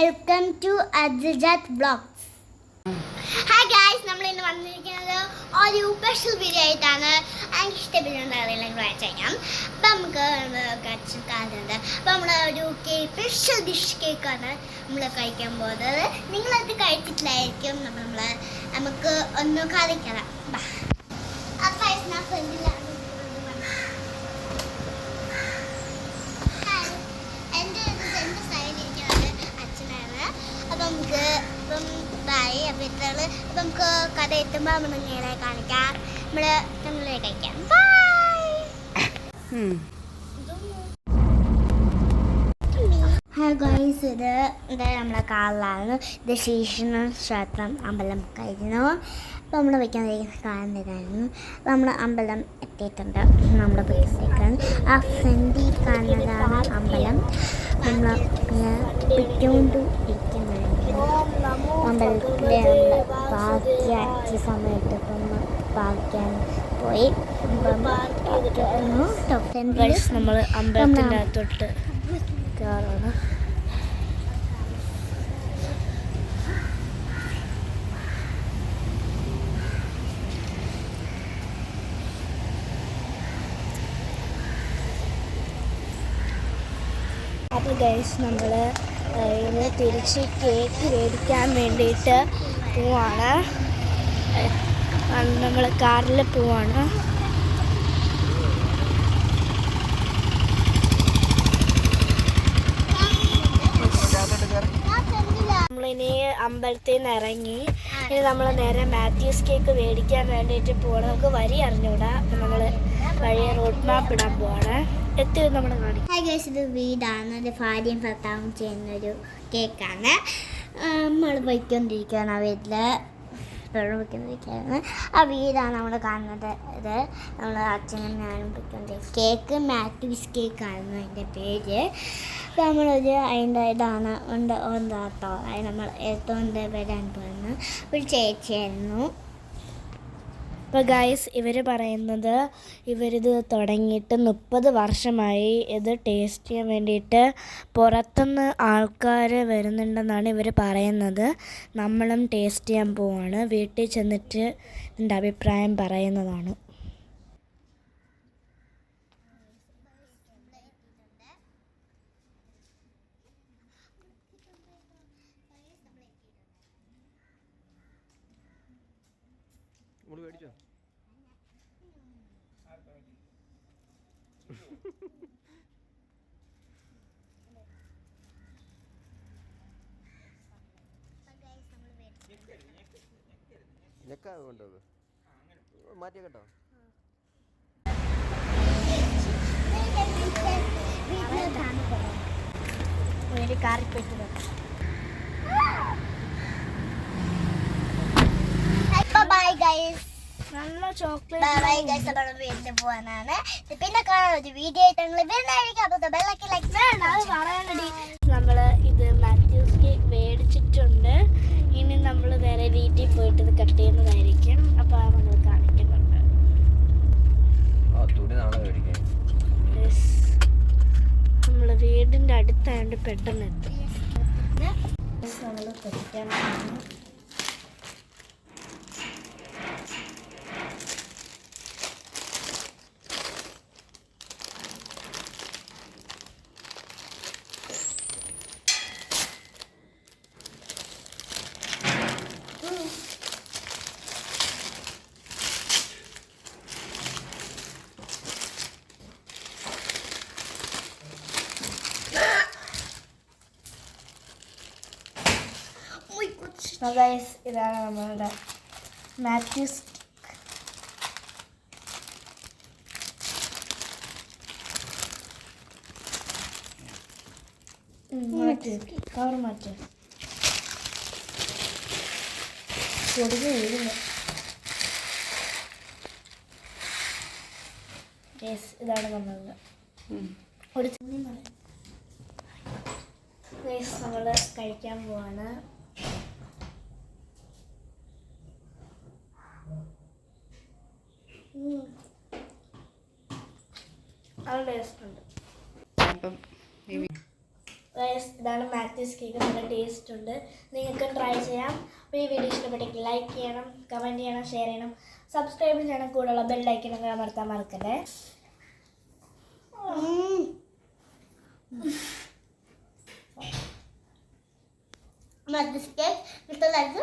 Welcome to അദ്ജാത്ത് vlogs. Hi guys, നമ്മൾ ഇന്ന് വന്നിരിക്കുന്നത് ഒരു സ്പെഷ്യൽ വീഡിയോ ആയിട്ടാണ്. എനിക്ക് ഇഷ്ടപ്പെടുന്നുണ്ടെങ്കിൽ ട്രൈ ചെയ്യാം. അപ്പം നമുക്ക് കാണുന്നുണ്ട്. അപ്പം നമ്മൾ ഒരു സ്പെഷ്യൽ ഡിഷ് കേക്കാണ് നമ്മൾ കഴിക്കാൻ പോകുന്നത്. നിങ്ങളത് കഴിച്ചിട്ടില്ലായിരിക്കും. നമുക്ക് ഒന്ന് കളിക്കണം. അപ്പം ഞാൻ ഫ്രണ്ടിലാണ്. നമുക്ക് കഥ എത്തുമ്പോൾ നമ്മൾ നേരെ കാണിക്കാം. നമ്മളെ കഴിക്കാം. ഹായ് ഗൈസ്, ഇത് നമ്മളെ കാറിലാണ്. ഇത് ശ്രീകൃഷ്ണ ക്ഷേത്രം അമ്പലം കഴിഞ്ഞു. അപ്പോൾ നമ്മൾ വയ്ക്കാതിരിക്കുന്ന കാണുന്നതായിരുന്നു. അപ്പോൾ നമ്മൾ അമ്പലം എത്തിയിട്ടുണ്ട്. നമ്മൾ വയ്ക്കാതിരിക്കാൻ ആ ഫ്രണ്ടിൽ കാണുന്നതാണ് അമ്പലം. നമ്മൾ പിടിച്ചുകൊണ്ട് ഇരിക്കുന്നതായിരുന്നു. അമ്പലത്തിലെ പാർക്കാൻ സമയത്ത് പാർക്കാൻ പോയി. നമ്മൾ അമ്പലത്തിൻ്റെ അകത്തോട്ട് കയറാണ്. അപ്പോൾ ഗൈസ്, നമ്മൾ ഇന്ന് തിരിച്ച് കേക്ക് മേടിക്കാൻ വേണ്ടിയിട്ട് പോവാണ്. നമ്മൾ കാറിൽ പോവാണ്. നമ്മളിനി അമ്പലത്തിൽ നിന്ന് ഇറങ്ങി. ഇനി നമ്മൾ നേരെ മാത്യൂസ് കേക്ക് മേടിക്കാൻ വേണ്ടിയിട്ട് പോവാണ്. നമുക്ക് വഴി അറിഞ്ഞൂടാ. അപ്പം നമ്മൾ വഴി റോഡ് മാപ്പ് ഇടാൻ പോവാണ്. എത്തി നമ്മൾ കാണിക്കും. ഹായ് ഗൈസ്, ഇത് വീടാണ്. ഇത് ഭാര്യയും ഭർത്താവും ചെയ്യുന്നൊരു കേക്കാണ്. നമ്മൾ പോയിക്കൊണ്ടിരിക്കുകയാണ്. ആ വീട്ടിൽ പോയിക്കൊണ്ടിരിക്കുകയാണ്. ആ വീടാണ് നമ്മൾ കാണുന്നത്. ഇത് നമ്മൾ അച്ഛനും ഞാനും പോയിക്കൊണ്ടിരിക്കുക. കേക്ക് മാത്യൂസ് കേക്കായിരുന്നു അതിൻ്റെ പേര്. അപ്പോൾ നമ്മളൊരു അതിൻ്റെ ഇതാണ് കേട്ടോ. അത് നമ്മൾ എടുത്തുകൊണ്ട് വരാൻ പോകുന്ന ഒരു ചേച്ചിയായിരുന്നു. അപ്പോൾ ഗൈസ്, ഇവർ പറയുന്നത് ഇവരിത് തുടങ്ങിയിട്ട് 30 വർഷമായി. ഇത് ടേസ്റ്റ് ചെയ്യാൻ വേണ്ടിയിട്ട് പുറത്തുനിന്ന് ആൾക്കാർ വരുന്നുണ്ടെന്നാണ് ഇവർ പറയുന്നത്. നമ്മളും ടേസ്റ്റ് ചെയ്യാൻ പോവാണ്. വീട്ടിൽ ചെന്നിട്ട് ഇതിൻ്റെ അഭിപ്രായം പറയുന്നതാണ്. കൊണ്ടത് മാറ്റിയ കേട്ടോ. നല്ല ചോക്ലേറ്റ് വീട്ടിൽ പോകാനാണ്. പിന്നെ കാണാൻ വീഡിയോ ആയിട്ട് നമ്മൾ ഇത് മാത്യൂസ് കേക്ക് മേടിച്ചിട്ടുണ്ട്. ഇനി നമ്മൾ നേരെ വീട്ടിൽ പോയിട്ട് ഇത് കട്ട് ചെയ്യുന്നതായിരിക്കും. അപ്പോൾ നമ്മൾ കാണിക്കുന്നുണ്ട്. നമ്മൾ വീടിൻ്റെ അടുത്തായതുകൊണ്ട് പെട്ടെന്ന് എത്തും. നമ്മൾ കഴിക്കാൻ ഗൈസ്, ഇതാണ് നമ്മളുടെ മാത്യൂസ്. കവർ മാറ്റി പൊടിഞ്ഞ് വീഴുന്നു. ഇതാണ് നമ്മളുടെ നമ്മൾ കഴിക്കാൻ പോവാണ്. അത് ടേസ്റ്റ് ഉണ്ട്. ഗൈസ് ഇതാണ് മാത്യൂസ് കേക്ക്. നല്ല ടേസ്റ്റ് ഉണ്ട്, നിങ്ങൾക്ക് ട്രൈ ചെയ്യാം. അപ്പോൾ ഈ വീഡിയോ ഇഷ്ടപ്പെട്ടെങ്കിൽ ലൈക്ക് ചെയ്യണം, കമൻറ്റ് ചെയ്യണം, ഷെയർ ചെയ്യണം, സബ്സ്ക്രൈബ് ചെയ്യണം, കൂടെയുള്ള ബെല്ലൈക്കനൊക്കെ അമർത്താൻ മറക്കല്ലേ. Mathis cake with a like